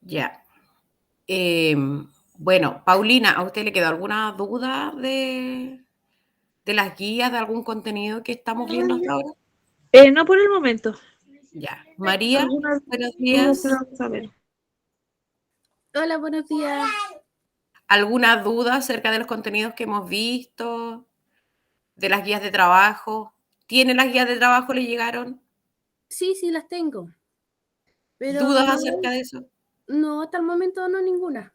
Ya. Bueno, Paulina, ¿a usted le quedó alguna duda de las guías, de algún contenido que estamos viendo hasta ahora? No por el momento. Ya. María, Algunas buenos dudas días. para saber. Hola, buenos días. ¿Alguna duda acerca de los contenidos que hemos visto, de las guías de trabajo? ¿Tiene las guías de trabajo? ¿Le llegaron? Sí, las tengo. Pero ¿Dudas no, acerca de eso? no, hasta el momento no ninguna.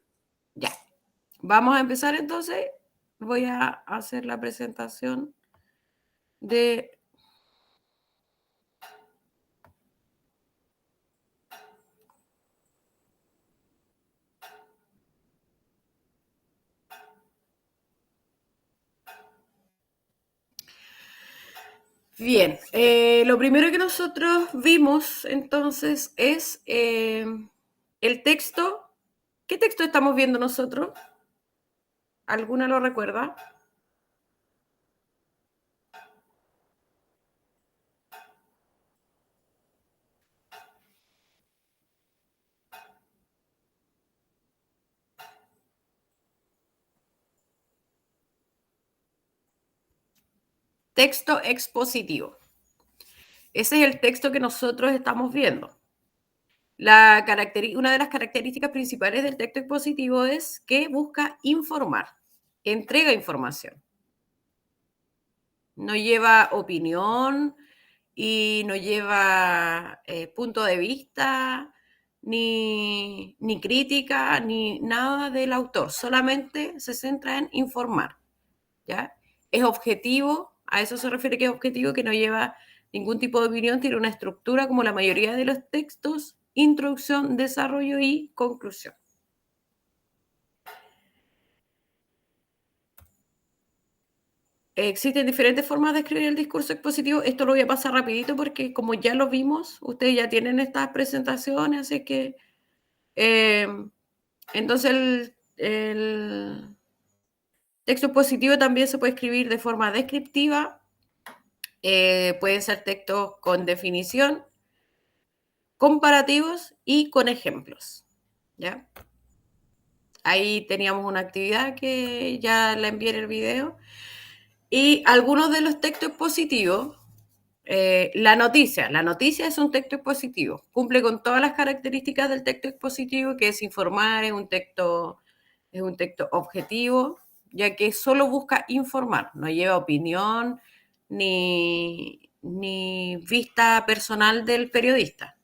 Ya. Vamos a empezar entonces. Voy a hacer la presentación de... Bien, lo primero que nosotros vimos entonces es el texto. ¿Qué texto estamos viendo nosotros? ¿Alguna lo recuerda? Texto expositivo. Ese es el texto que nosotros estamos viendo. Una de las características principales del texto expositivo es que busca informar, entrega información. No lleva opinión y no lleva punto de vista, ni crítica, ni nada del autor. Solamente se centra en informar. ¿Ya? Es objetivo, a eso se refiere que es objetivo, que no lleva ningún tipo de opinión, tiene una estructura como la mayoría de los textos: introducción, desarrollo y conclusión. Existen diferentes formas de escribir el discurso expositivo. Esto lo voy a pasar rapidito porque como ya lo vimos, ustedes ya tienen estas presentaciones, así que eh, entonces el texto expositivo también se puede escribir de forma descriptiva, pueden ser textos con definición, comparativos y con ejemplos. ¿Ya? Ahí teníamos una actividad que ya la envié en el video. Y algunos de los textos expositivos, la noticia es un texto expositivo, cumple con todas las características del texto expositivo, que es informar, es un texto objetivo, ya que solo busca informar, no lleva opinión ni vista personal del periodista.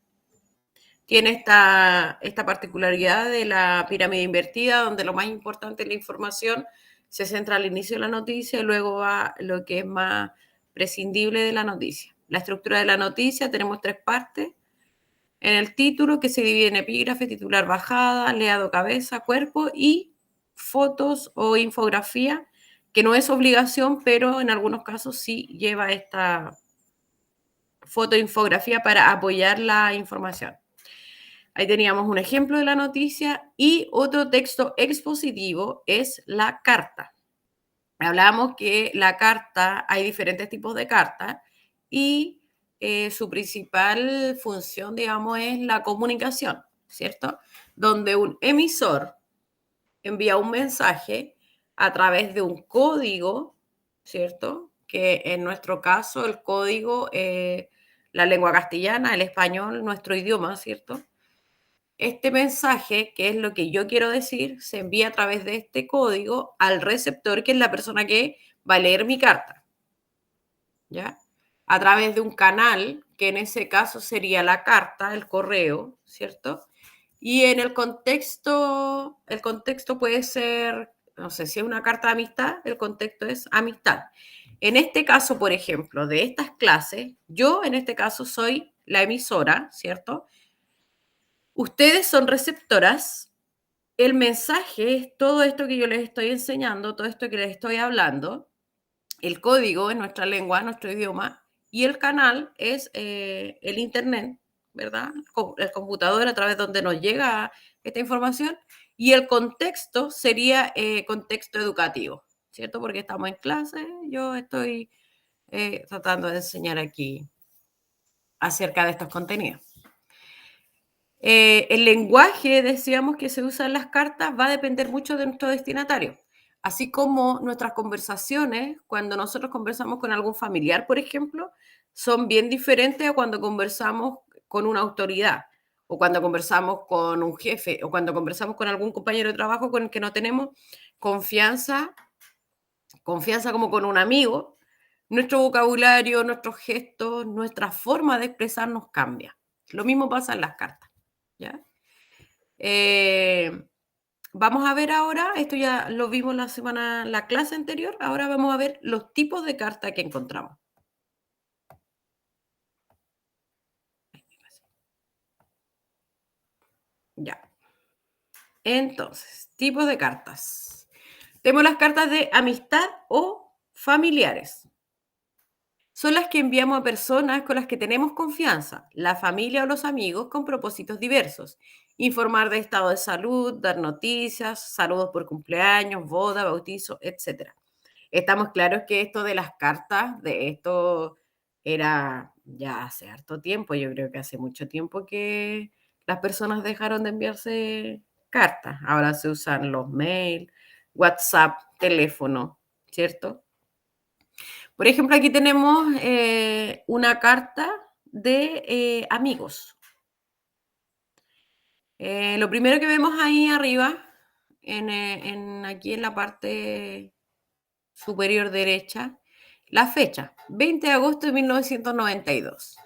Tiene esta particularidad de la pirámide invertida, donde lo más importante es la información, se centra al inicio de la noticia y luego va lo que es más prescindible de la noticia. La estructura de la noticia, tenemos tres partes. En el título, que se divide en epígrafe, titular, bajada, leado, cabeza, cuerpo, y fotos o infografía, que no es obligación, pero en algunos casos sí lleva esta fotoinfografía para apoyar la información. Ahí teníamos un ejemplo de la noticia y otro texto expositivo es la carta. Hablábamos que la carta, hay diferentes tipos de cartas y su principal función, digamos, es la comunicación, ¿cierto? Donde un emisor envía un mensaje a través de un código, ¿cierto? Que en nuestro caso el código, la lengua castellana, el español, nuestro idioma, ¿cierto? Este mensaje, que es lo que yo quiero decir, se envía a través de este código al receptor, que es la persona que va a leer mi carta, ¿ya? A través de un canal, que en ese caso sería la carta, el correo, ¿cierto? Y en el contexto puede ser, no sé, si es una carta de amistad, el contexto es amistad. En este caso, por ejemplo, de estas clases, yo en este caso soy la emisora, ¿cierto? Ustedes son receptoras. El mensaje es todo esto que yo les estoy enseñando, todo esto que les estoy hablando. El código en nuestra lengua, nuestro idioma, y el canal es el Internet, ¿verdad? El computador a través de donde nos llega esta información. Y el contexto sería contexto educativo, ¿cierto? Porque estamos en clase, yo estoy tratando de enseñar aquí acerca de estos contenidos. El lenguaje, decíamos, que se usa en las cartas va a depender mucho de nuestro destinatario. Así como nuestras conversaciones, cuando nosotros conversamos con algún familiar, por ejemplo, son bien diferentes a cuando conversamos con una autoridad, o cuando conversamos con un jefe, o cuando conversamos con algún compañero de trabajo con el que no tenemos confianza, confianza como con un amigo. Nuestro vocabulario, nuestros gestos, nuestra forma de expresarnos cambia. Lo mismo pasa en las cartas, ¿ya? Vamos a ver ahora, esto ya lo vimos la clase anterior, ahora vamos a ver los tipos de carta que encontramos. Ya. Entonces, tipos de cartas. Tenemos las cartas de amistad o familiares. Son las que enviamos a personas con las que tenemos confianza, la familia o los amigos, con propósitos diversos. Informar de estado de salud, dar noticias, saludos por cumpleaños, boda, bautizo, etc. Estamos claros que esto de las cartas, de esto era ya hace harto tiempo, yo creo que hace mucho tiempo que las personas dejaron de enviarse cartas. Ahora se usan los mails, WhatsApp, teléfono, ¿cierto? Por ejemplo, aquí tenemos una carta de amigos. Lo primero que vemos ahí arriba, aquí en la parte superior derecha, la fecha, 20 de agosto de 1992.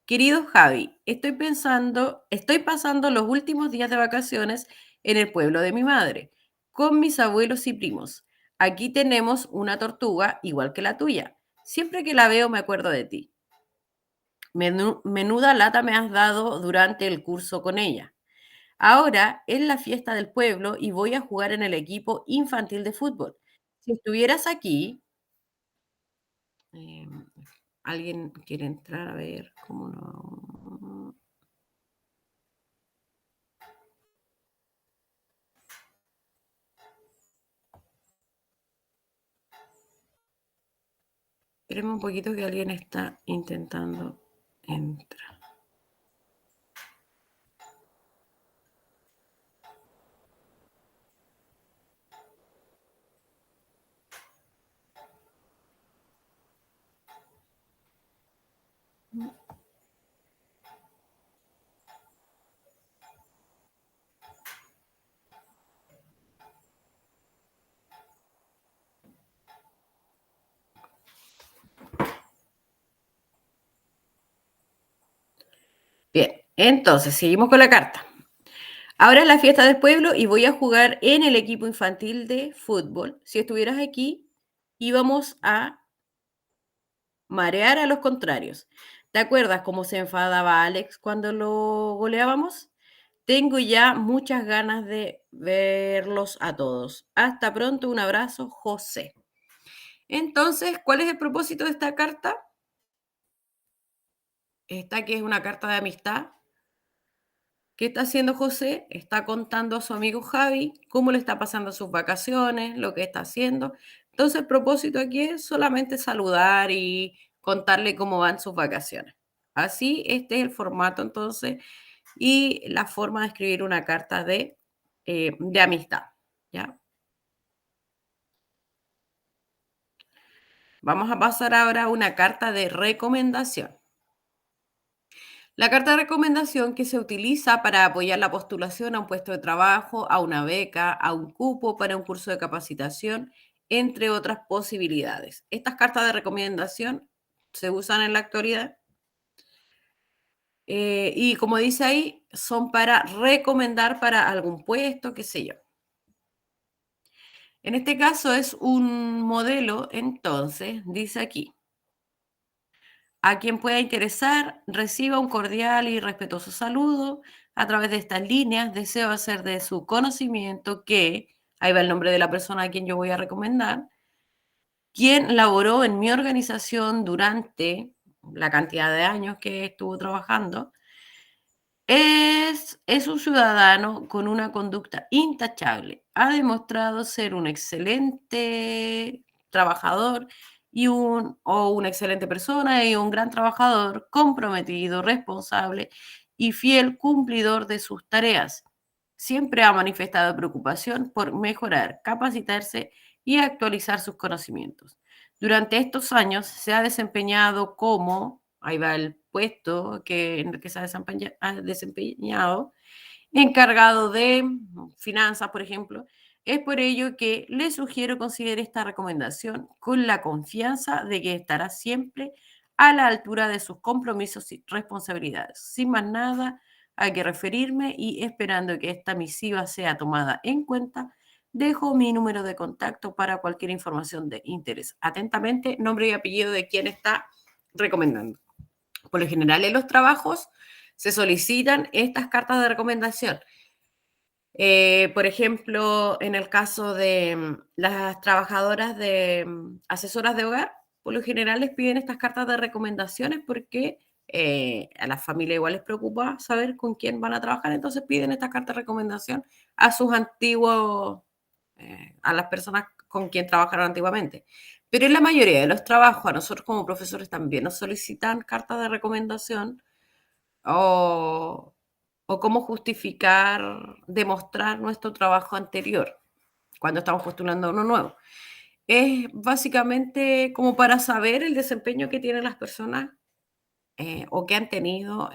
Querido Javi, estoy pasando los últimos días de vacaciones en el pueblo de mi madre, con mis abuelos y primos. Aquí tenemos una tortuga igual que la tuya. Siempre que la veo me acuerdo de ti. Menuda lata me has dado durante el curso con ella. Ahora es la fiesta del pueblo y voy a jugar en el equipo infantil de fútbol. Si estuvieras aquí, em, ¿alguien quiere entrar? A ver, ¿cómo no? Esperemos un poquito que alguien está intentando entrar. Bien, entonces seguimos con la carta. Ahora es la fiesta del pueblo y voy a jugar en el equipo infantil de fútbol. Si estuvieras aquí, íbamos a marear a los contrarios. ¿Te acuerdas cómo se enfadaba Alex cuando lo goleábamos? Tengo ya muchas ganas de verlos a todos. Hasta pronto, un abrazo, José. Entonces, ¿cuál es el propósito de esta carta? Esta que es una carta de amistad. ¿Qué está haciendo José? Está contando a su amigo Javi cómo le está pasando sus vacaciones, lo que está haciendo. Entonces, el propósito aquí es solamente saludar y contarle cómo van sus vacaciones. Así, este es el formato entonces y la forma de escribir una carta de amistad. ¿Ya? Vamos a pasar ahora a una carta de recomendación. La carta de recomendación que se utiliza para apoyar la postulación a un puesto de trabajo, a una beca, a un cupo para un curso de capacitación, entre otras posibilidades. Estas cartas de recomendación se usan en la actualidad y como dice ahí, son para recomendar para algún puesto, qué sé yo. En este caso es un modelo, entonces, dice aquí. A quien pueda interesar, reciba un cordial y respetuoso saludo. A través de estas líneas, deseo hacer de su conocimiento que, ahí va el nombre de la persona a quien yo voy a recomendar, quien laboró en mi organización durante la cantidad de años que estuvo trabajando, es un ciudadano con una conducta intachable. Ha demostrado ser un excelente trabajador o una excelente persona y un gran trabajador, comprometido, responsable y fiel cumplidor de sus tareas. Siempre ha manifestado preocupación por mejorar, capacitarse y actualizar sus conocimientos. Durante estos años se ha desempeñado como, ahí va el puesto en el que se ha desempeñado, encargado de finanzas, por ejemplo. Es por ello que le sugiero considerar esta recomendación con la confianza de que estará siempre a la altura de sus compromisos y responsabilidades. Sin más nada a que referirme y esperando que esta misiva sea tomada en cuenta, dejo mi número de contacto para cualquier información de interés. Atentamente, nombre y apellido de quien está recomendando. Por lo general, en los trabajos se solicitan estas cartas de recomendación. Por ejemplo, en el caso de las trabajadoras de asesoras de hogar, por lo general les piden estas cartas de recomendaciones porque a la familia igual les preocupa saber con quién van a trabajar, entonces piden estas cartas de recomendación a sus antiguos, a las personas con quien trabajaron antiguamente. Pero en la mayoría de los trabajos, a nosotros como profesores también nos solicitan cartas de recomendación o, o cómo justificar, demostrar nuestro trabajo anterior cuando estamos postulando a uno nuevo. Es básicamente como para saber el desempeño que tienen las personas o que han tenido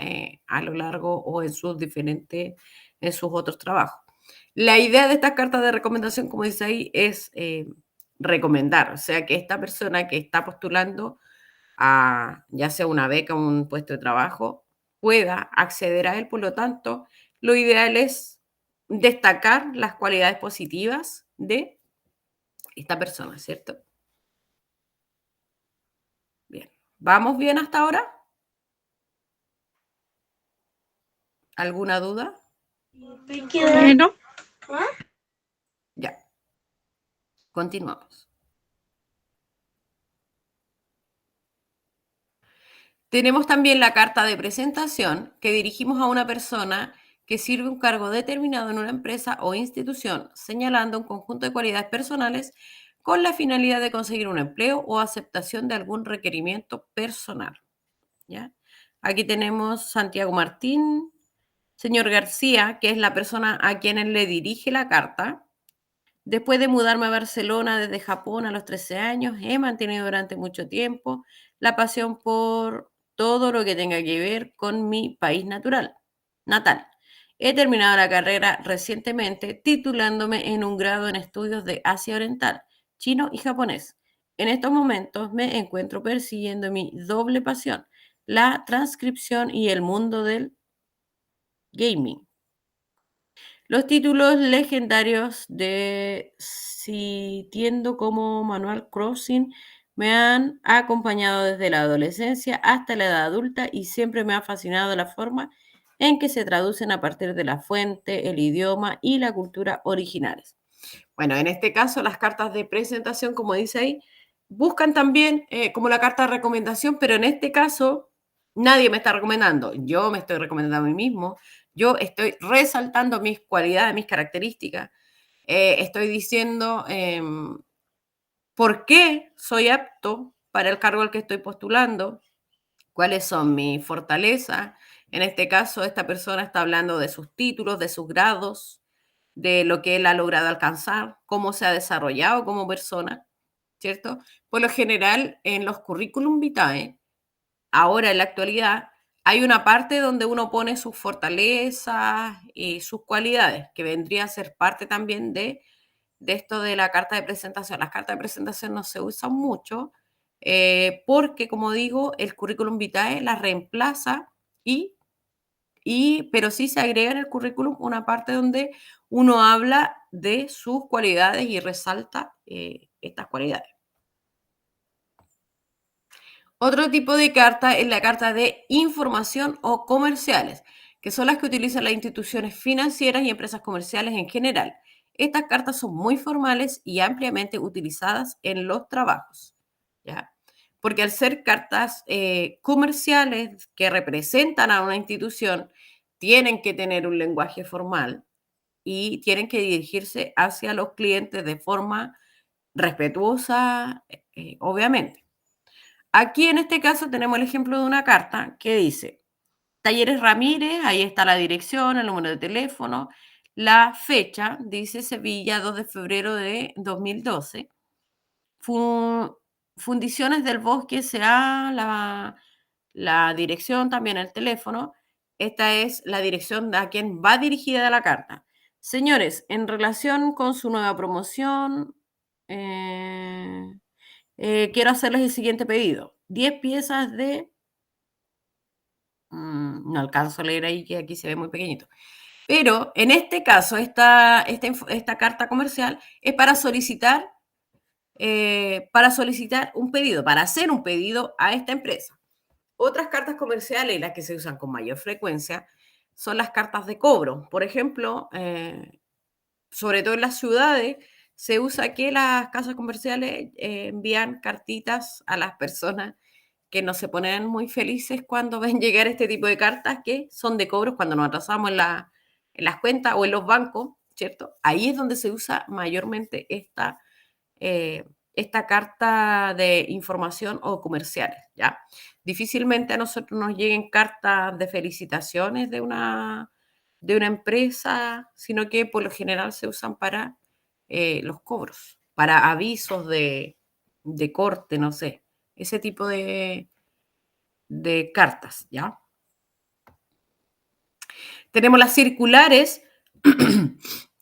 a lo largo o en sus otros trabajos. La idea de estas cartas de recomendación, como dice ahí, es recomendar, o sea, que esta persona que está postulando a ya sea una beca o un puesto de trabajo, pueda acceder a él. Por lo tanto, lo ideal es destacar las cualidades positivas de esta persona, ¿cierto? Bien. ¿Vamos bien hasta ahora? ¿Alguna duda? ¿No? Ya. Continuamos. Tenemos también la carta de presentación que dirigimos a una persona que sirve un cargo determinado en una empresa o institución, señalando un conjunto de cualidades personales con la finalidad de conseguir un empleo o aceptación de algún requerimiento personal. ¿Ya? Aquí tenemos Santiago Martín, señor García, que es la persona a quien él le dirige la carta. Después de mudarme a Barcelona desde Japón a los 13 años, he mantenido durante mucho tiempo la pasión por todo lo que tenga que ver con mi país natal. He terminado la carrera recientemente titulándome en un grado en estudios de Asia Oriental, chino y japonés. En estos momentos me encuentro persiguiendo mi doble pasión, la transcripción y el mundo del gaming. Los títulos legendarios de Sitiendo como Manual Crossing me han acompañado desde la adolescencia hasta la edad adulta y siempre me ha fascinado la forma en que se traducen a partir de la fuente, el idioma y la cultura originales. Bueno, en este caso las cartas de presentación, como dice ahí, buscan también como la carta de recomendación, pero en este caso nadie me está recomendando, yo me estoy recomendando a mí mismo, yo estoy resaltando mis cualidades, mis características, estoy diciendo por qué soy apto para el cargo al que estoy postulando, cuáles son mis fortalezas. En este caso, esta persona está hablando de sus títulos, de sus grados, de lo que él ha logrado alcanzar, cómo se ha desarrollado como persona, ¿cierto? Por lo general, en los currículum vitae, ahora en la actualidad, hay una parte donde uno pone sus fortalezas y sus cualidades, que vendría a ser parte también de esto de la carta de presentación. Las cartas de presentación no se usan mucho porque, como digo, el currículum vitae las reemplaza pero sí se agrega en el currículum una parte donde uno habla de sus cualidades y resalta estas cualidades. Otro tipo de carta es la carta de información o comerciales, que son las que utilizan las instituciones financieras y empresas comerciales en general. Estas cartas son muy formales y ampliamente utilizadas en los trabajos, ¿ya? Porque al ser cartas comerciales que representan a una institución, tienen que tener un lenguaje formal y tienen que dirigirse hacia los clientes de forma respetuosa, obviamente. Aquí en este caso tenemos el ejemplo de una carta que dice, Talleres Ramírez, ahí está la dirección, el número de teléfono, la fecha, dice Sevilla, 2 de febrero de 2012. Fundiciones del Bosque S.A., la dirección, también el teléfono. Esta es la dirección a quien va dirigida la carta. Señores, en relación con su nueva promoción, quiero hacerles el siguiente pedido. 10 piezas de... no alcanzo a leer ahí, que aquí se ve muy pequeñito. Pero en este caso, esta carta comercial es para solicitar un pedido, para hacer un pedido a esta empresa. Otras cartas comerciales, las que se usan con mayor frecuencia, son las cartas de cobro. Por ejemplo, sobre todo en las ciudades, se usa que las casas comerciales envían cartitas a las personas que no se ponen muy felices cuando ven llegar este tipo de cartas que son de cobros cuando nos atrasamos en las cuentas o en los bancos, ¿cierto? Ahí es donde se usa mayormente esta carta de información o comerciales, ¿ya? Difícilmente a nosotros nos lleguen cartas de felicitaciones de una empresa, sino que por lo general se usan para los cobros, para avisos de corte, no sé, ese tipo de cartas, ¿ya? Tenemos las circulares,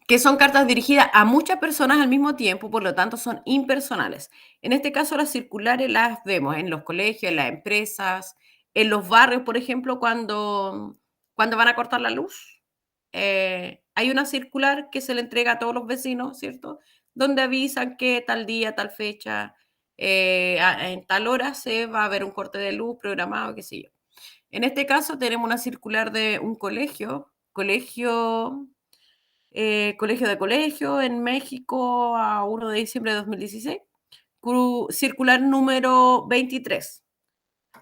que son cartas dirigidas a muchas personas al mismo tiempo, por lo tanto son impersonales. En este caso, las circulares las vemos en los colegios, en las empresas, en los barrios, por ejemplo, cuando van a cortar la luz. Hay una circular que se le entrega a todos los vecinos, ¿cierto? Donde avisan que tal día, tal fecha, en tal hora se va a haber un corte de luz programado, qué sé yo. En este caso tenemos una circular de un colegio de colegio en México a 1 de diciembre de 2016, circular número 23,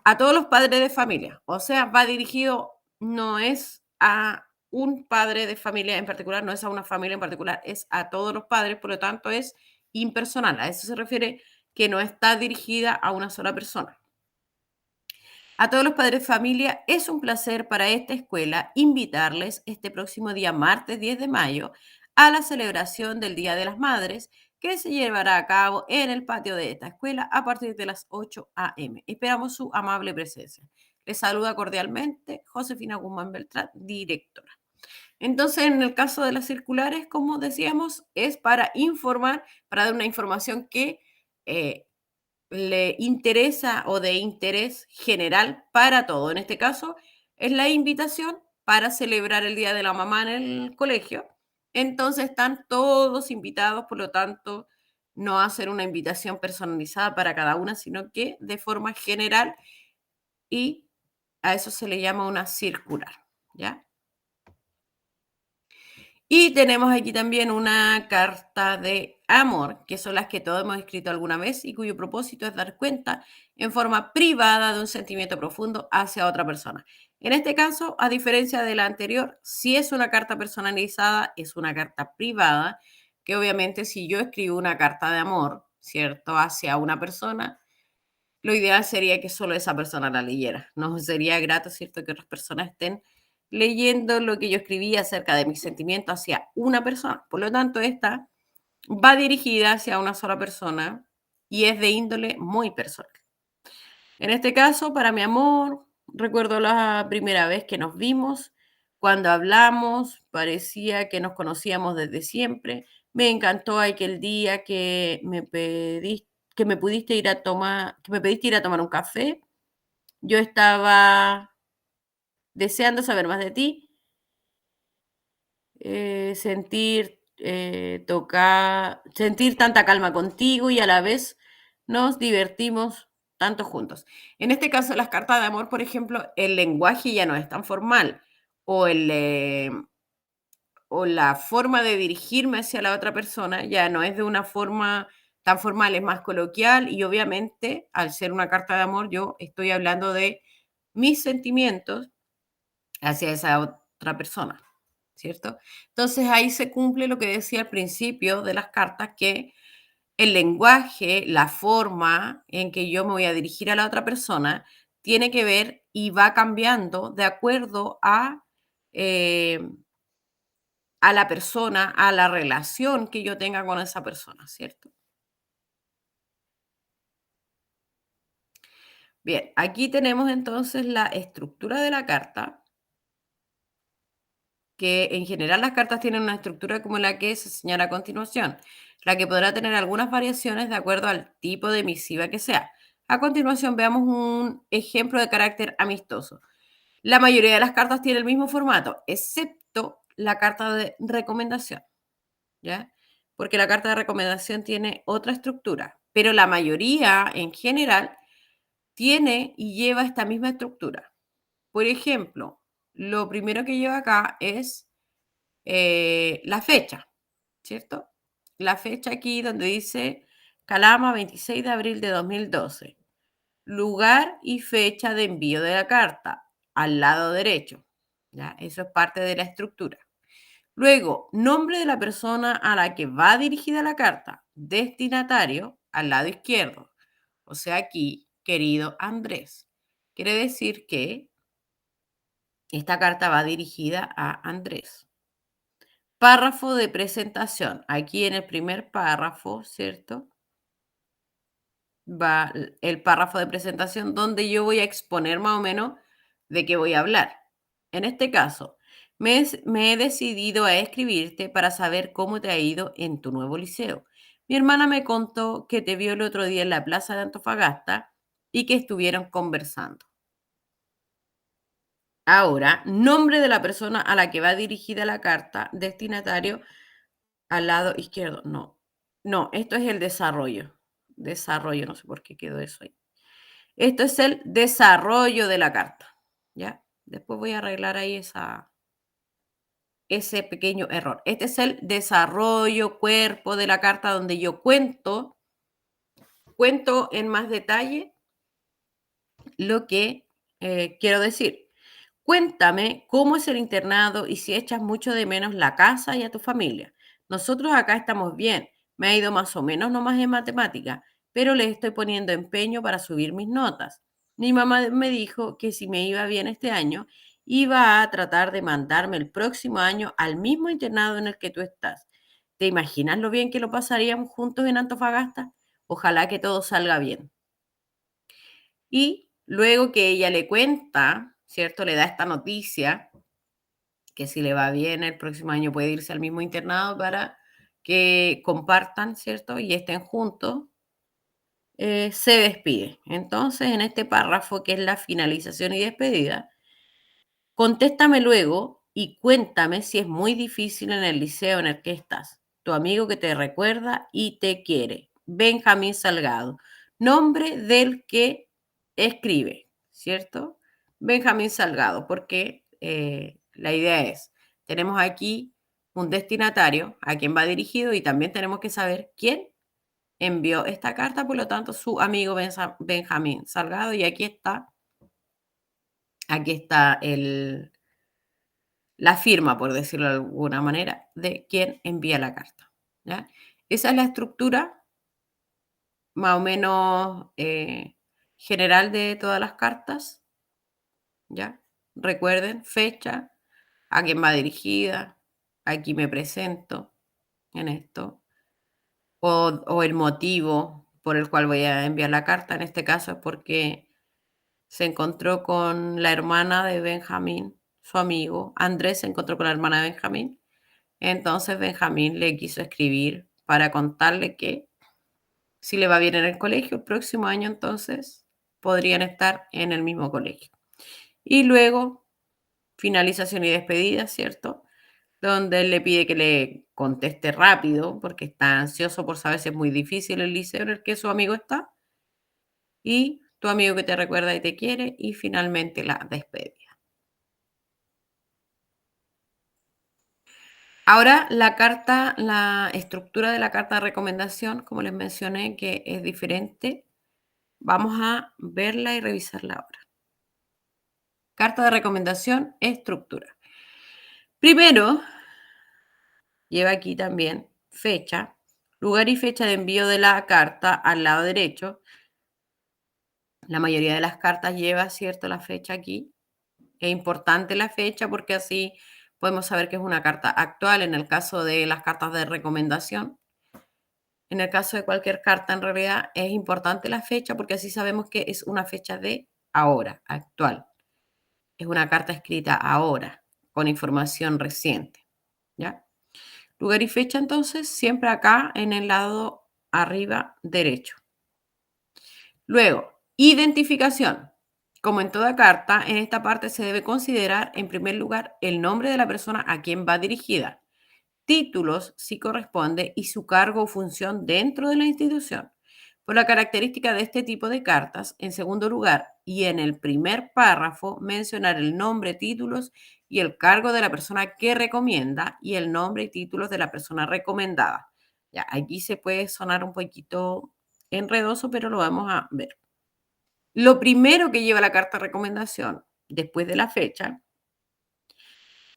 a todos los padres de familia. O sea, va dirigido, no es a un padre de familia en particular, no es a una familia en particular, es a todos los padres, por lo tanto es impersonal. A eso se refiere que no está dirigida a una sola persona. A todos los padres de familia, es un placer para esta escuela invitarles este próximo día, martes 10 de mayo, a la celebración del Día de las Madres, que se llevará a cabo en el patio de esta escuela a partir de las 8 a.m. Esperamos su amable presencia. Les saluda cordialmente Josefina Guzmán Beltrán, directora. Entonces, en el caso de las circulares, como decíamos, es para informar, para dar una información que le interesa o de interés general para todo. En este caso, es la invitación para celebrar el Día de la Mamá en el colegio. Entonces, están todos invitados, por lo tanto, no hacer una invitación personalizada para cada una, sino que de forma general, y a eso se le llama una circular, ¿ya? Y tenemos aquí también una carta de amor, que son las que todos hemos escrito alguna vez y cuyo propósito es dar cuenta en forma privada de un sentimiento profundo hacia otra persona. En este caso, a diferencia de la anterior, si es una carta personalizada, es una carta privada, que obviamente si yo escribo una carta de amor, ¿cierto?, hacia una persona, lo ideal sería que solo esa persona la leyera. No sería grato, ¿cierto?, que otras personas estén leyendo lo que yo escribí acerca de mis sentimientos hacia una persona. Por lo tanto, esta va dirigida hacia una sola persona y es de índole muy personal. En este caso, para mi amor, recuerdo la primera vez que nos vimos. Cuando hablamos, parecía que nos conocíamos desde siempre. Me encantó aquel día que me pediste ir a tomar un café. Yo estaba deseando saber más de ti, sentir tanta calma contigo, y a la vez nos divertimos tanto juntos. En este caso, las cartas de amor, por ejemplo, el lenguaje ya no es tan formal, o la forma de dirigirme hacia la otra persona ya no es de una forma tan formal, es más coloquial, y obviamente, al ser una carta de amor, yo estoy hablando de mis sentimientos hacia esa otra persona, ¿cierto? Entonces ahí se cumple lo que decía al principio de las cartas, que el lenguaje, la forma en que yo me voy a dirigir a la otra persona, tiene que ver y va cambiando de acuerdo a la persona, a la relación que yo tenga con esa persona, ¿cierto? Bien, aquí tenemos entonces la estructura de la carta, que en general las cartas tienen una estructura como la que se señala a continuación, la que podrá tener algunas variaciones de acuerdo al tipo de misiva que sea. A continuación veamos un ejemplo de carácter amistoso. La mayoría de las cartas tiene el mismo formato, excepto la carta de recomendación, ¿ya? Porque la carta de recomendación tiene otra estructura, pero la mayoría en general tiene y lleva esta misma estructura. Por ejemplo, lo primero que lleva acá es la fecha, ¿cierto? La fecha aquí donde dice Calama, 26 de abril de 2012. Lugar y fecha de envío de la carta, al lado derecho. ¿Ya? Eso es parte de la estructura. Luego, nombre de la persona a la que va dirigida la carta, destinatario, al lado izquierdo. O sea, aquí, querido Andrés. Quiere decir que esta carta va dirigida a Andrés. Párrafo de presentación. Aquí en el primer párrafo, ¿cierto? Va el párrafo de presentación donde yo voy a exponer más o menos de qué voy a hablar. En este caso, me he decidido a escribirte para saber cómo te ha ido en tu nuevo liceo. Mi hermana me contó que te vio el otro día en la plaza de Antofagasta y que estuvieron conversando. Ahora, nombre de la persona a la que va dirigida la carta, destinatario, al lado izquierdo. No, esto es el desarrollo. Desarrollo, no sé por qué quedó eso ahí. Esto es el desarrollo de la carta, ¿ya? Después voy a arreglar ahí ese pequeño error. Este es el desarrollo, cuerpo de la carta donde yo cuento en más detalle lo que quiero decir. Cuéntame cómo es el internado y si echas mucho de menos la casa y a tu familia. Nosotros acá estamos bien. Me ha ido más o menos nomás en matemática, pero le estoy poniendo empeño para subir mis notas. Mi mamá me dijo que si me iba bien este año, iba a tratar de mandarme el próximo año al mismo internado en el que tú estás. ¿Te imaginas lo bien que lo pasaríamos juntos en Antofagasta? Ojalá que todo salga bien. Y luego que ella le cuenta, ¿cierto? Le da esta noticia, que si le va bien el próximo año puede irse al mismo internado para que compartan, ¿cierto? Y estén juntos, se despide. Entonces, en este párrafo, que es la finalización y despedida, contéstame luego y cuéntame si es muy difícil en el liceo en el que estás. Tu amigo que te recuerda y te quiere. Benjamín Salgado. Nombre del que escribe, ¿cierto? Benjamín Salgado, porque la idea es, tenemos aquí un destinatario a quien va dirigido y también tenemos que saber quién envió esta carta, por lo tanto, su amigo Benjamín Salgado. Y aquí está la firma, por decirlo de alguna manera, de quien envía la carta, ¿ya? Esa es la estructura más o menos general de todas las cartas, ¿ya? Recuerden, fecha, a quién va dirigida, aquí me presento en esto, o el motivo por el cual voy a enviar la carta. En este caso es porque se encontró con la hermana de Benjamín, su amigo. Andrés se encontró con la hermana de Benjamín. Entonces Benjamín le quiso escribir para contarle que si le va bien en el colegio, el próximo año entonces podrían estar en el mismo colegio. Y luego, finalización y despedida, ¿cierto? Donde él le pide que le conteste rápido porque está ansioso por saber si es muy difícil el liceo en el que su amigo está. Y tu amigo que te recuerda y te quiere. Y finalmente la despedida. Ahora la estructura de la carta de recomendación, como les mencioné, que es diferente, vamos a verla y revisarla ahora. Carta de recomendación, estructura. Primero, lleva aquí también fecha, lugar y fecha de envío de la carta al lado derecho. La mayoría de las cartas lleva, ¿cierto?, la fecha aquí. Es importante la fecha porque así podemos saber que es una carta actual en el caso de las cartas de recomendación. En el caso de cualquier carta, en realidad, es importante la fecha porque así sabemos que es una fecha de ahora, actual. Es una carta escrita ahora, con información reciente, ¿ya? Lugar y fecha, entonces, siempre acá en el lado arriba derecho. Luego, identificación. Como en toda carta, en esta parte se debe considerar, en primer lugar, el nombre de la persona a quien va dirigida, títulos, si corresponde, y su cargo o función dentro de la institución. Por la característica de este tipo de cartas, en segundo lugar, y en el primer párrafo, mencionar el nombre, títulos y el cargo de la persona que recomienda y el nombre y títulos de la persona recomendada. Ya, aquí se puede sonar un poquito enredoso, pero lo vamos a ver. Lo primero que lleva la carta de recomendación, después de la fecha,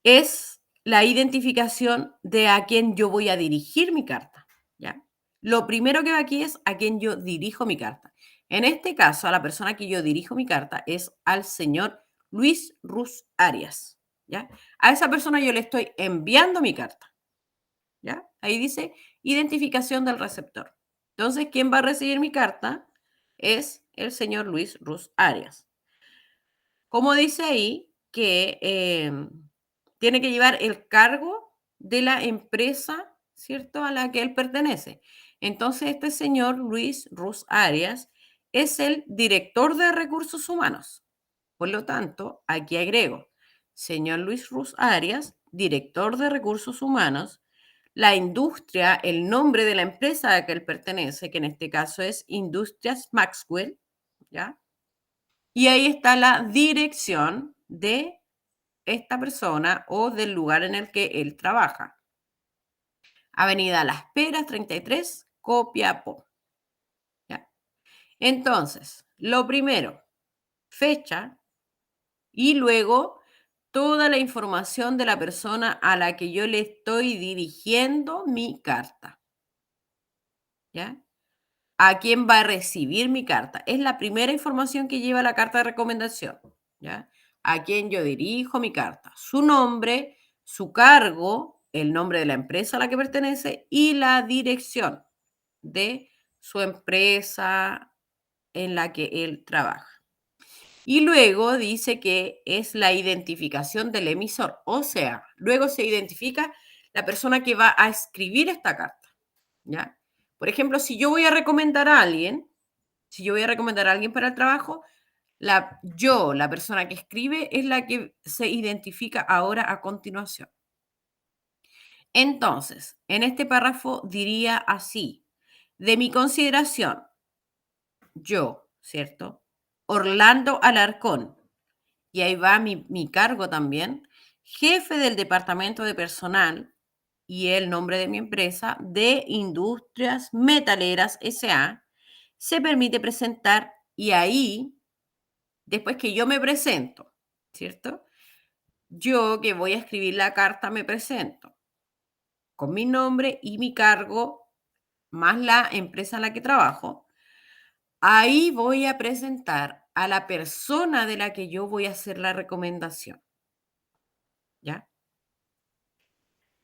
es la identificación de a quién yo voy a dirigir mi carta, ¿ya? Lo primero que va aquí es a quién yo dirijo mi carta. En este caso, a la persona que yo dirijo mi carta es al señor Luis Ruz Arias, ¿ya? A esa persona yo le estoy enviando mi carta, ¿ya? Ahí dice identificación del receptor. Entonces, ¿quién va a recibir mi carta? Es el señor Luis Ruz Arias. Como dice ahí, que tiene que llevar el cargo de la empresa, ¿cierto?, a la que él pertenece. Entonces, este señor Luis Ruz Arias es el director de recursos humanos. Por lo tanto, aquí agrego, señor Luis Ruz Arias, director de recursos humanos, la industria, el nombre de la empresa a la que él pertenece, que en este caso es Industrias Maxwell, ¿ya? Y ahí está la dirección de esta persona o del lugar en el que él trabaja. Avenida Las Peras, 33, Copiapó. ¿Ya? Entonces, lo primero, fecha y luego toda la información de la persona a la que yo le estoy dirigiendo mi carta. ¿Ya? ¿A quién va a recibir mi carta? Es la primera información que lleva la carta de recomendación, ¿ya? A quién yo dirijo mi carta. Su nombre, su cargo, el nombre de la empresa a la que pertenece y la dirección de su empresa en la que él trabaja. Y luego dice que es la identificación del emisor, o sea, luego se identifica la persona que va a escribir esta carta, ¿ya? Por ejemplo, si yo voy a recomendar a alguien, para el trabajo, la persona que escribe, es la que se identifica ahora a continuación. Entonces, en este párrafo diría así, de mi consideración, yo, ¿cierto? Orlando Alarcón, y ahí va mi cargo también, jefe del departamento de personal y el nombre de mi empresa, de Industrias Metaleras S.A., se permite presentar y ahí, después que yo me presento, ¿cierto? Yo que voy a escribir la carta me presento con mi nombre y mi cargo, más la empresa en la que trabajo. Ahí voy a presentar a la persona de la que yo voy a hacer la recomendación, ¿ya?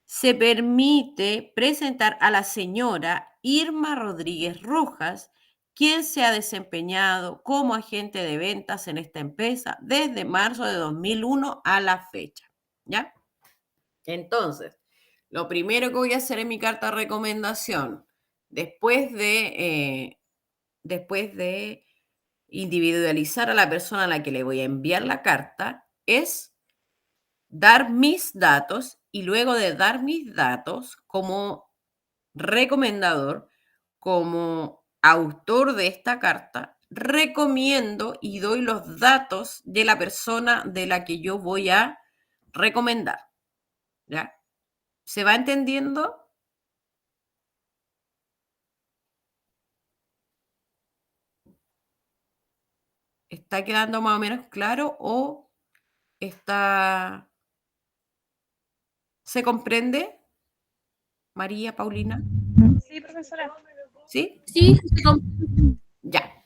Se permite presentar a la señora Irma Rodríguez Rojas, quien se ha desempeñado como agente de ventas en esta empresa desde marzo de 2001 a la fecha, ¿ya? Entonces, lo primero que voy a hacer en mi carta de recomendación, después de individualizar a la persona a la que le voy a enviar la carta, es dar mis datos y luego de dar mis datos como recomendador, como autor de esta carta, recomiendo y doy los datos de la persona de la que yo voy a recomendar. ¿Ya? ¿Se va entendiendo? ¿Está quedando más o menos claro o está... ¿Se comprende, María Paulina? Sí, profesora. ¿Sí? Sí, Ya.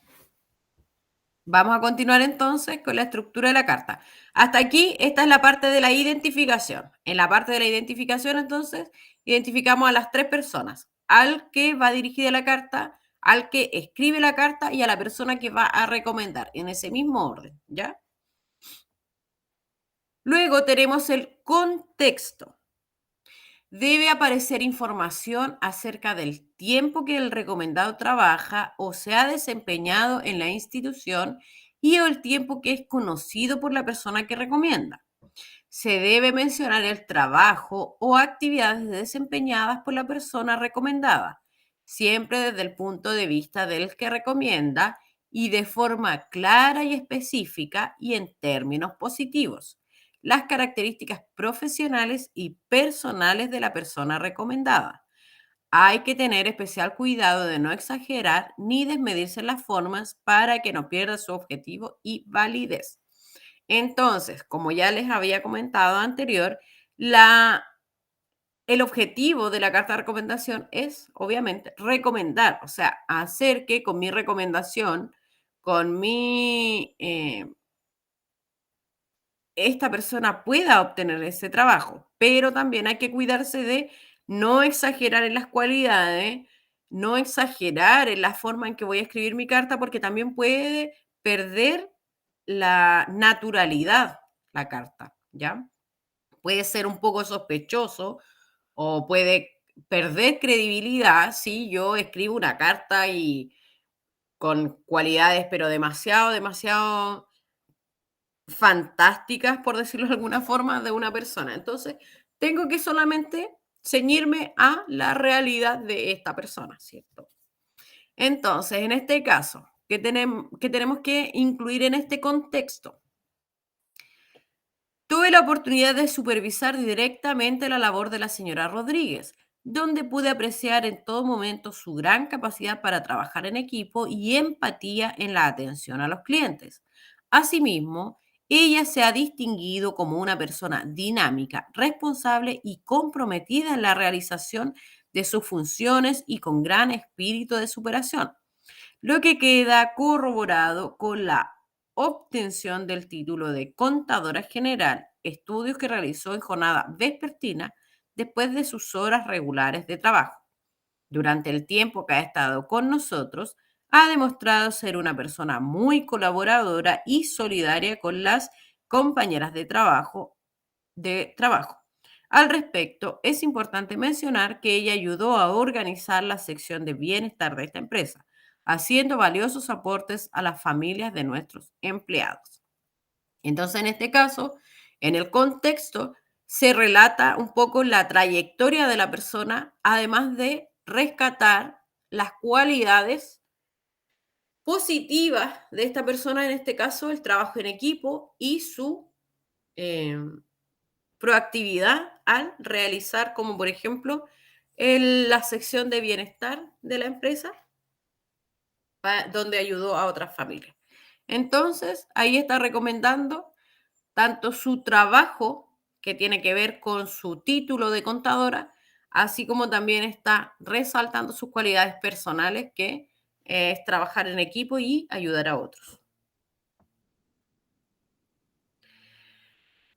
Vamos a continuar entonces con la estructura de la carta. Hasta aquí, esta es la parte de la identificación. En la parte de la identificación, entonces, identificamos a las 3 personas, al que va dirigida la carta, al que escribe la carta y a la persona que va a recomendar, en ese mismo orden, ¿ya? Luego tenemos el contexto. Debe aparecer información acerca del tiempo que el recomendado trabaja o se ha desempeñado en la institución y o el tiempo que es conocido por la persona que recomienda. Se debe mencionar el trabajo o actividades desempeñadas por la persona recomendada, siempre desde el punto de vista del que recomienda y de forma clara y específica y en términos positivos las características profesionales y personales de la persona recomendada. Hay que tener especial cuidado de no exagerar ni desmedirse las formas para que no pierda su objetivo y validez. Entonces, como ya les había comentado anterior, el objetivo de la carta de recomendación es, obviamente, recomendar, o sea, hacer que con mi recomendación, con esta persona pueda obtener ese trabajo, pero también hay que cuidarse de no exagerar en las cualidades, no exagerar en la forma en que voy a escribir mi carta, porque también puede perder la naturalidad la carta, ¿ya? Puede ser un poco sospechoso o puede perder credibilidad si yo escribo una carta y con cualidades, pero demasiado, demasiado fantásticas, por decirlo de alguna forma, de una persona. Entonces, tengo que solamente ceñirme a la realidad de esta persona, ¿cierto? Entonces, en este caso, qué tenemos que incluir en este contexto? Tuve la oportunidad de supervisar directamente la labor de la señora Rodríguez, donde pude apreciar en todo momento su gran capacidad para trabajar en equipo y empatía en la atención a los clientes. Asimismo, ella se ha distinguido como una persona dinámica, responsable y comprometida en la realización de sus funciones y con gran espíritu de superación, lo que queda corroborado con la obtención del título de contadora general, estudios que realizó en jornada vespertina después de sus horas regulares de trabajo. Durante el tiempo que ha estado con nosotros, ha demostrado ser una persona muy colaboradora y solidaria con las compañeras de trabajo. Al respecto, es importante mencionar que ella ayudó a organizar la sección de bienestar de esta empresa, haciendo valiosos aportes a las familias de nuestros empleados. Entonces, en este caso, en el contexto, se relata un poco la trayectoria de la persona, además de rescatar las cualidades positivas de esta persona, en este caso, el trabajo en equipo y su eh, proactividad al realizar, como por ejemplo, la sección de bienestar de la empresa, donde ayudó a otras familias. Entonces, ahí está recomendando tanto su trabajo, que tiene que ver con su título de contadora, así como también está resaltando sus cualidades personales, que es trabajar en equipo y ayudar a otros.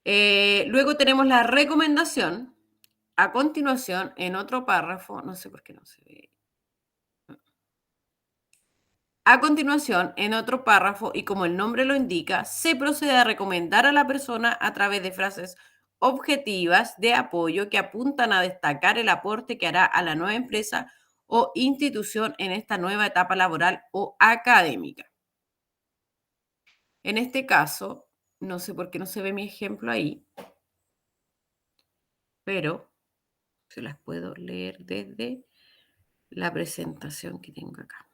Luego tenemos la recomendación. A continuación, en otro párrafo, no sé por qué no se ve. A continuación, en otro párrafo, y como el nombre lo indica, se procede a recomendar a la persona a través de frases objetivas de apoyo que apuntan a destacar el aporte que hará a la nueva empresa o institución en esta nueva etapa laboral o académica. En este caso, no sé por qué no se ve mi ejemplo ahí, pero se las puedo leer desde la presentación que tengo acá.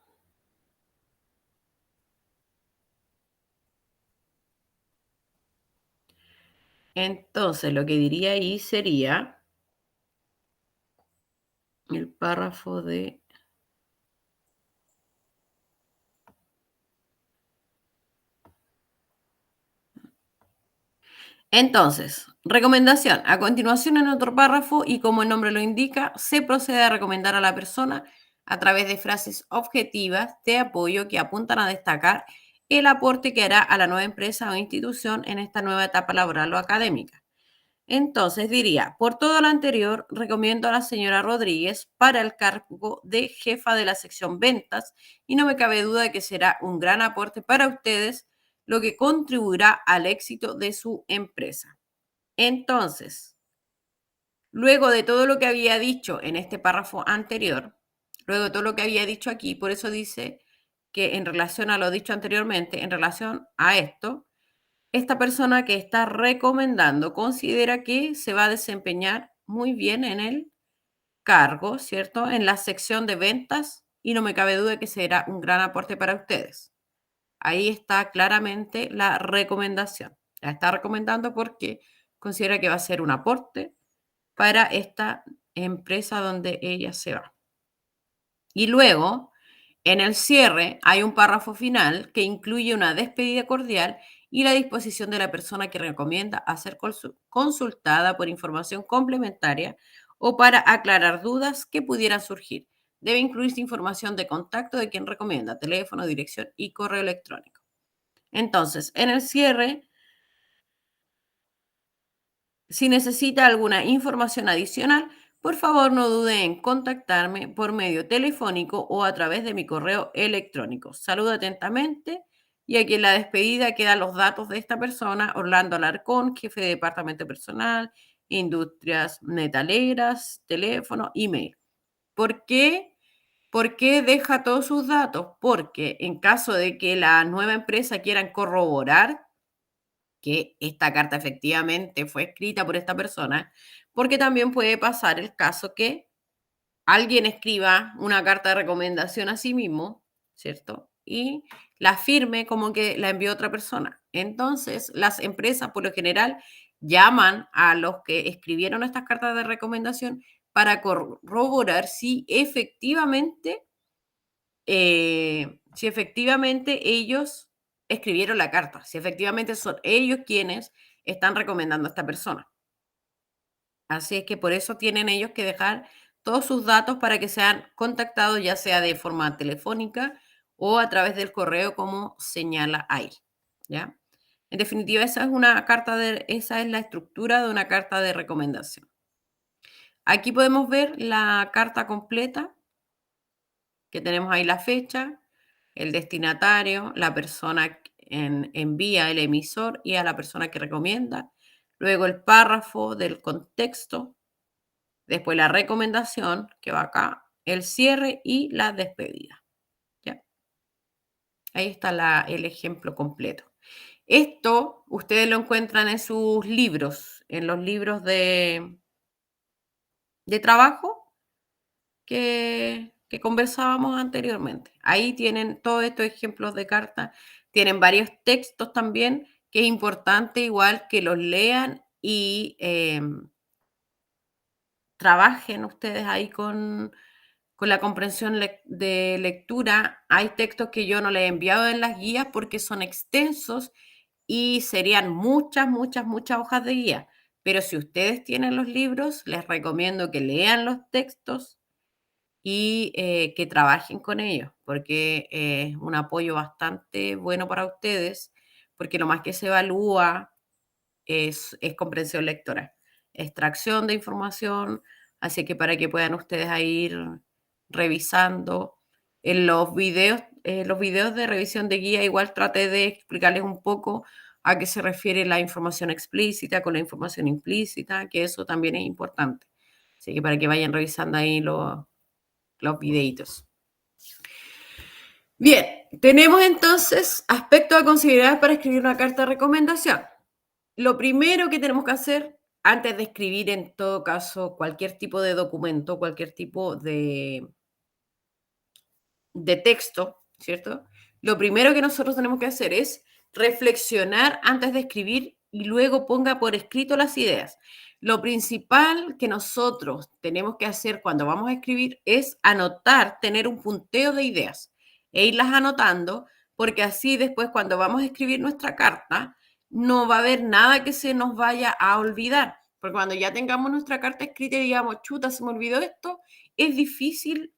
Entonces, lo que diría ahí sería el párrafo de... Entonces, recomendación. A continuación, en otro párrafo, y como el nombre lo indica, se procede a recomendar a la persona a través de frases objetivas de apoyo que apuntan a destacar el aporte que hará a la nueva empresa o institución en esta nueva etapa laboral o académica. Entonces diría, por todo lo anterior, recomiendo a la señora Rodríguez para el cargo de jefa de la sección ventas y no me cabe duda de que será un gran aporte para ustedes, lo que contribuirá al éxito de su empresa. Entonces, luego de todo lo que había dicho en este párrafo anterior, luego de todo lo que había dicho aquí, por eso dice que en relación a lo dicho anteriormente, en relación a esto, esta persona que está recomendando considera que se va a desempeñar muy bien en el cargo, ¿cierto? En la sección de ventas y no me cabe duda de que será un gran aporte para ustedes. Ahí está claramente la recomendación. La está recomendando porque considera que va a ser un aporte para esta empresa donde ella se va. Y luego, en el cierre, hay un párrafo final que incluye una despedida cordial y la disposición de la persona que recomienda a ser consultada por información complementaria o para aclarar dudas que pudieran surgir. Debe incluirse información de contacto de quien recomienda, teléfono, dirección y correo electrónico. Entonces, en el cierre, si necesita alguna información adicional, por favor no dude en contactarme por medio telefónico o a través de mi correo electrónico. Saludo atentamente y aquí en la despedida quedan los datos de esta persona, Orlando Alarcón, jefe de departamento personal, industrias metaleras, teléfono, email. ¿Por qué? ¿Por qué deja todos sus datos? Porque en caso de que la nueva empresa quieran corroborar que esta carta efectivamente fue escrita por esta persona, porque también puede pasar el caso que alguien escriba una carta de recomendación a sí mismo, ¿cierto? Y la firme como que la envió otra persona. Entonces, las empresas por lo general llaman a los que escribieron estas cartas de recomendación para corroborar si efectivamente ellos escribieron la carta, si efectivamente son ellos quienes están recomendando a esta persona. Así es que por eso tienen ellos que dejar todos sus datos para que sean contactados, ya sea de forma telefónica o a través del correo, como señala ahí. ¿Ya? En definitiva, esa es la estructura de una carta de recomendación. Aquí podemos ver la carta completa, que tenemos ahí la fecha, el destinatario, la persona envía, el emisor y a la persona que recomienda. Luego el párrafo del contexto, después la recomendación que va acá, el cierre y la despedida. ¿Ya? Ahí está el ejemplo completo. Esto ustedes lo encuentran en sus libros, en los libros de trabajo que conversábamos anteriormente. Ahí tienen todos estos ejemplos de carta, tienen varios textos también, que es importante igual que los lean y trabajen ustedes ahí con la comprensión de lectura. Hay textos que yo no les he enviado en las guías porque son extensos y serían muchas, muchas, muchas hojas de guía. Pero si ustedes tienen los libros, les recomiendo que lean los textos y que trabajen con ellos, porque es un apoyo bastante bueno para ustedes, porque lo más que se evalúa es comprensión lectora, extracción de información, así que para que puedan ustedes ir revisando. En los videos de revisión de guía igual traté de explicarles un poco a qué se refiere la información explícita con la información implícita, que eso también es importante. Así que para que vayan revisando ahí los videitos. Bien, tenemos entonces aspectos a considerar para escribir una carta de recomendación. Lo primero que tenemos que hacer antes de escribir, en todo caso, cualquier tipo de documento, cualquier tipo de texto, ¿cierto? Lo primero que nosotros tenemos que hacer es reflexionar antes de escribir y luego ponga por escrito las ideas. Lo principal que nosotros tenemos que hacer cuando vamos a escribir es anotar, tener un punteo de ideas e irlas anotando, porque así después cuando vamos a escribir nuestra carta, no va a haber nada que se nos vaya a olvidar. Porque cuando ya tengamos nuestra carta escrita y digamos, chuta, se me olvidó esto, es difícil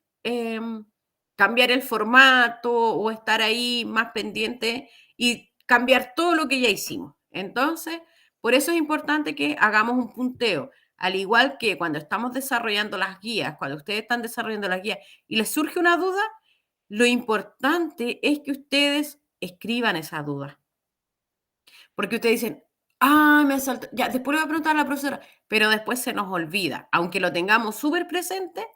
cambiar el formato o estar ahí más pendiente y cambiar todo lo que ya hicimos. Entonces, por eso es importante que hagamos un punteo. Al igual que cuando estamos desarrollando las guías, cuando ustedes están desarrollando las guías y les surge una duda, lo importante es que ustedes escriban esa duda. Porque ustedes dicen, me saltó, ya, después le voy a preguntar a la profesora, pero después se nos olvida. Aunque lo tengamos súper presente,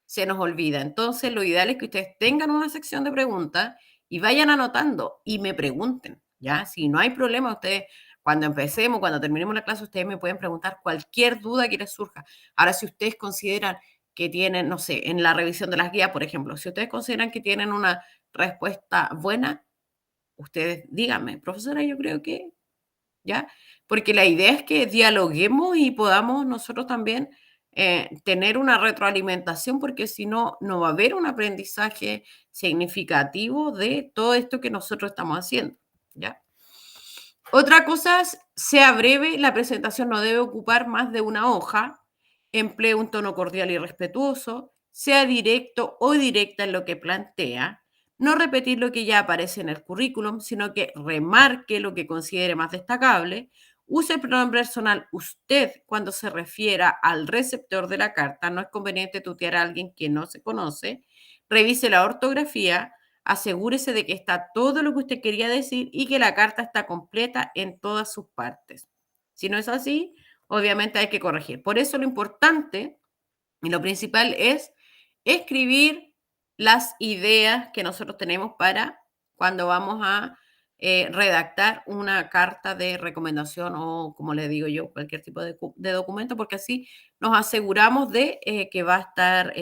se nos olvida. Entonces, lo ideal es que ustedes tengan una sección de preguntas y vayan anotando y me pregunten, ¿ya? Si no hay problema, ustedes, cuando empecemos, cuando terminemos la clase, ustedes me pueden preguntar cualquier duda que les surja. Ahora, si ustedes consideran que tienen, no sé, en la revisión de las guías, por ejemplo, si ustedes consideran que tienen una respuesta buena, ustedes díganme, profesora, yo creo que, ¿ya? Porque la idea es que dialoguemos y podamos nosotros también tener una retroalimentación, porque si no, no va a haber un aprendizaje significativo de todo esto que nosotros estamos haciendo, ¿ya? Otra cosa, sea breve, la presentación no debe ocupar más de una hoja, emplee un tono cordial y respetuoso, sea directo o directa en lo que plantea, no repetir lo que ya aparece en el currículum, sino que remarque lo que considere más destacable, use el pronombre personal usted cuando se refiera al receptor de la carta, no es conveniente tutear a alguien que no se conoce, revise la ortografía, asegúrese de que está todo lo que usted quería decir y que la carta está completa en todas sus partes. Si no es así, obviamente hay que corregir. Por eso lo importante y lo principal es escribir las ideas que nosotros tenemos para cuando vamos a redactar una carta de recomendación o, como le digo yo, cualquier tipo de documento, porque así nos aseguramos de que va a estar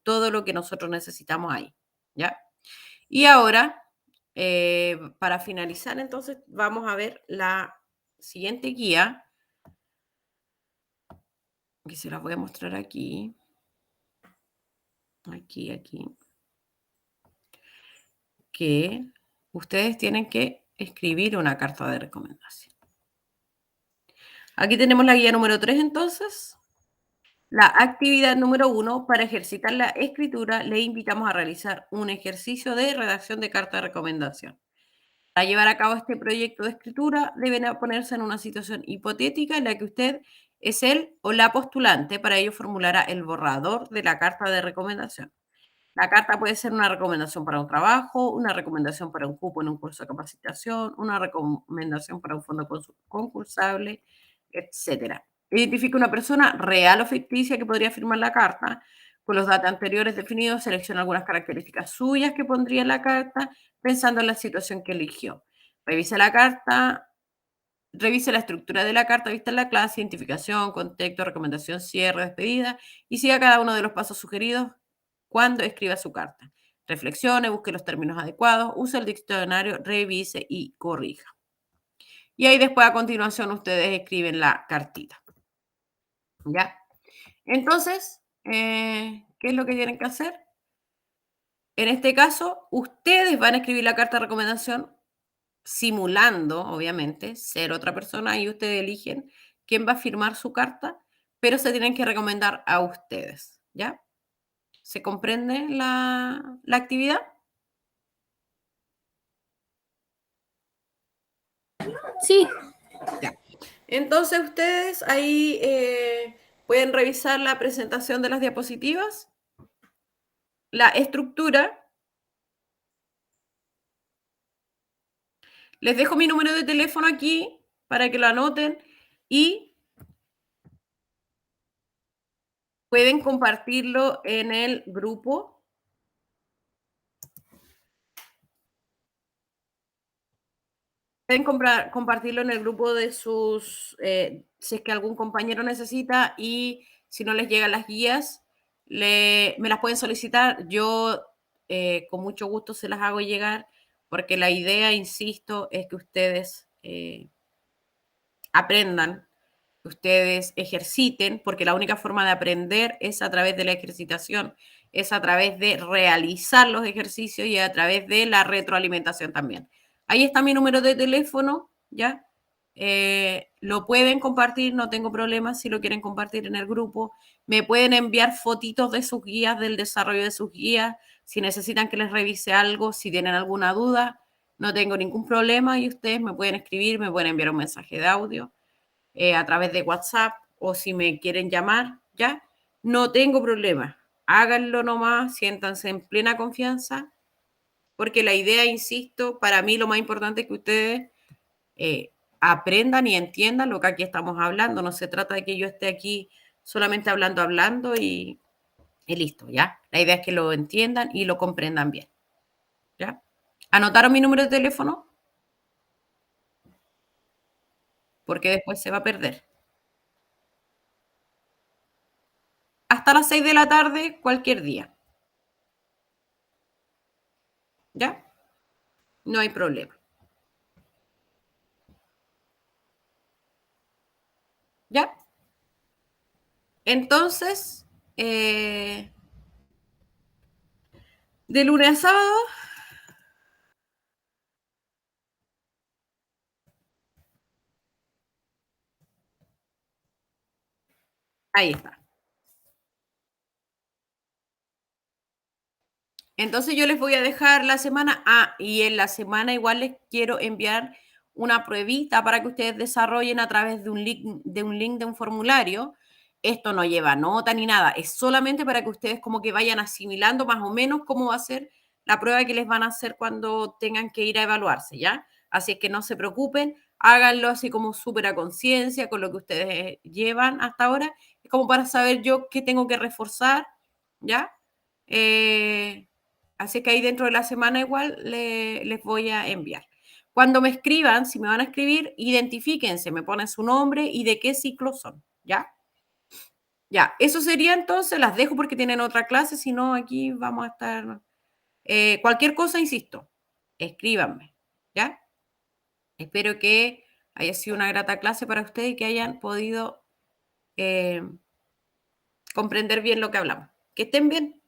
todo lo que nosotros necesitamos ahí, ¿ya? Y ahora, para finalizar, entonces, vamos a ver la siguiente guía, que se las voy a mostrar aquí. Aquí. Que ustedes tienen que escribir una carta de recomendación. Aquí tenemos la guía número 3, entonces. La actividad número 1, para ejercitar la escritura, le invitamos a realizar un ejercicio de redacción de carta de recomendación. Para llevar a cabo este proyecto de escritura, deben ponerse en una situación hipotética en la que usted es el o la postulante. Para ello formulará el borrador de la carta de recomendación. La carta puede ser una recomendación para un trabajo, una recomendación para un cupo en un curso de capacitación, una recomendación para un fondo concursable, etc. Identifica una persona real o ficticia que podría firmar la carta. Con los datos anteriores definidos, selecciona algunas características suyas que pondría en la carta, pensando en la situación que eligió. Revise la carta, revise la estructura de la carta vista en la clase, identificación, contexto, recomendación, cierre, despedida, y siga cada uno de los pasos sugeridos cuando escriba su carta. Reflexione, busque los términos adecuados, use el diccionario, revise y corrija. Y ahí después a continuación ustedes escriben la cartita. ¿Ya? Entonces, ¿qué es lo que tienen que hacer? En este caso, ustedes van a escribir la carta de recomendación simulando, obviamente, ser otra persona y ustedes eligen quién va a firmar su carta, pero se tienen que recomendar a ustedes, ¿ya? ¿Se comprende la actividad? Sí. Ya. Entonces ustedes ahí pueden revisar la presentación de las diapositivas, la estructura. Les dejo mi número de teléfono aquí para que lo anoten y pueden compartirlo en el grupo. Pueden compartirlo en el grupo de sus, si es que algún compañero necesita, y si no les llegan las guías, me las pueden solicitar. Yo con mucho gusto se las hago llegar, porque la idea, insisto, es que ustedes aprendan, que ustedes ejerciten, porque la única forma de aprender es a través de la ejercitación, es a través de realizar los ejercicios y a través de la retroalimentación también. Ahí está mi número de teléfono, ¿ya? Lo pueden compartir, no tengo problema si lo quieren compartir en el grupo. Me pueden enviar fotitos de sus guías, del desarrollo de sus guías, si necesitan que les revise algo, si tienen alguna duda, no tengo ningún problema y ustedes me pueden escribir, me pueden enviar un mensaje de audio a través de WhatsApp o si me quieren llamar, ¿ya? No tengo problema. Háganlo nomás, siéntanse en plena confianza, porque la idea, insisto, para mí lo más importante es que ustedes aprendan y entiendan lo que aquí estamos hablando. No se trata de que yo esté aquí solamente hablando y listo, ¿ya? La idea es que lo entiendan y lo comprendan bien, ¿ya? ¿Anotaron mi número de teléfono? Porque después se va a perder. Hasta las 6 de la tarde, cualquier día, ¿ya? No hay problema, ¿ya? Entonces, de lunes a sábado, ahí está. Entonces yo les voy a dejar la semana. Y en la semana igual les quiero enviar una pruebita para que ustedes desarrollen a través de un link de un formulario. Esto no lleva nota ni nada, es solamente para que ustedes como que vayan asimilando más o menos cómo va a ser la prueba que les van a hacer cuando tengan que ir a evaluarse, ¿ya? Así es que no se preocupen, háganlo así como súper a conciencia con lo que ustedes llevan hasta ahora. Es como para saber yo qué tengo que reforzar, ¿ya? Así que ahí dentro de la semana igual les voy a enviar. Cuando me escriban, si me van a escribir, identifíquense, me ponen su nombre y de qué ciclo son, ¿ya? Ya, eso sería entonces, las dejo porque tienen otra clase, si no aquí vamos a estar... cualquier cosa, insisto, escríbanme, ¿ya? Espero que haya sido una grata clase para ustedes y que hayan podido comprender bien lo que hablamos. Que estén bien.